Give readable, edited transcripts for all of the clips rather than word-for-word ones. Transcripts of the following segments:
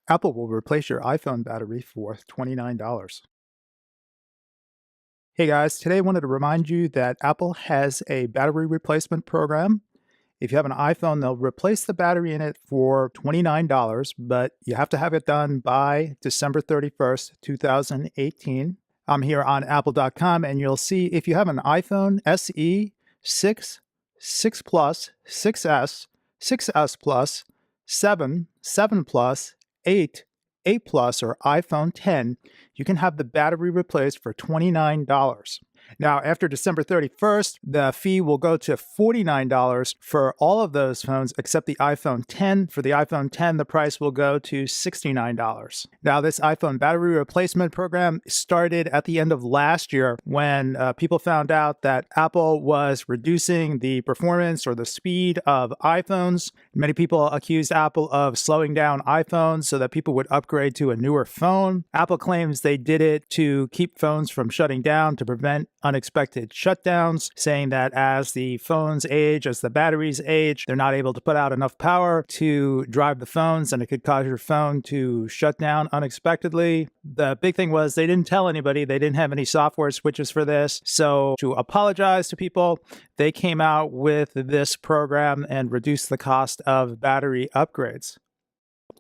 Apple will replace your iPhone battery for $29. Hey guys, today I wanted to remind you that Apple has a battery replacement program. If you have an iPhone, they'll replace the battery in it for $29, but you have to have it done by December 31st, 2018. I'm here on apple.com and you'll see if you have an iPhone SE 6, 6 Plus, 6S, 6S Plus, 7, 7 Plus, 8, 8 Plus, or iPhone 10, you can have the battery replaced for $29. Now, after December 31st, the fee will go to $49 for all of those phones except the iPhone 10. For the iPhone 10, the price will go to $69. Now, this iPhone battery replacement program started at the end of last year when people found out that Apple was reducing the performance or the speed of iPhones. Many people accused Apple of slowing down iPhones so that people would upgrade to a newer phone. Apple claims they did it to keep phones from shutting down, to prevent unexpected shutdowns, saying that as the phones age, as the batteries age, they're not able to put out enough power to drive the phones, and it could cause your phone to shut down unexpectedly. The big thing was they didn't tell anybody. They didn't have any software switches for this. So to apologize to people, they came out with this program and reduced the cost of battery upgrades.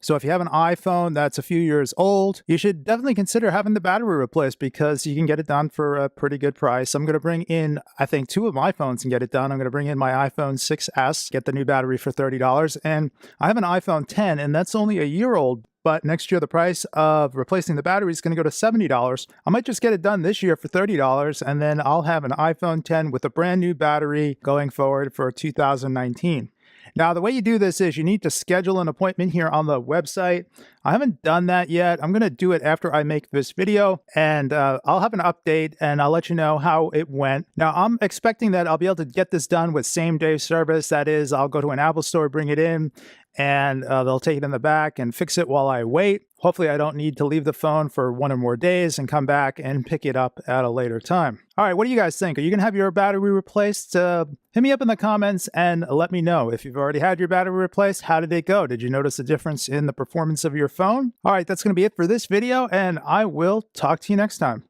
So if you have an iPhone that's a few years old, you should definitely consider having the battery replaced because you can get it done for a pretty good price. I'm going to bring in, I think, two of my phones and get it done. I'm going to bring in my iPhone 6S, get the new battery for $30. And I have an iPhone 10, and that's only a year old. But next year, the price of replacing the battery is going to go to $70. I might just get it done this year for $30, and then I'll have an iPhone 10 with a brand new battery going forward for 2019. Now, the way you do this is you need to schedule an appointment here on the website. I haven't done that yet. I'm going to do it after I make this video, and I'll have an update, and I'll let you know how it went. Now, I'm expecting that I'll be able to get this done with same-day service. That is, I'll go to an Apple store, bring it in, and they'll take it in the back and fix it while I wait. Hopefully, I don't need to leave the phone for one or more days and come back and pick it up at a later time. All right, what do you guys think? Are you going to have your battery replaced? Hit me up in the comments and let me know. If you've already had your battery replaced, how did it go? Did you notice a difference in the performance of your phone? All right, that's going to be it for this video, and I will talk to you next time.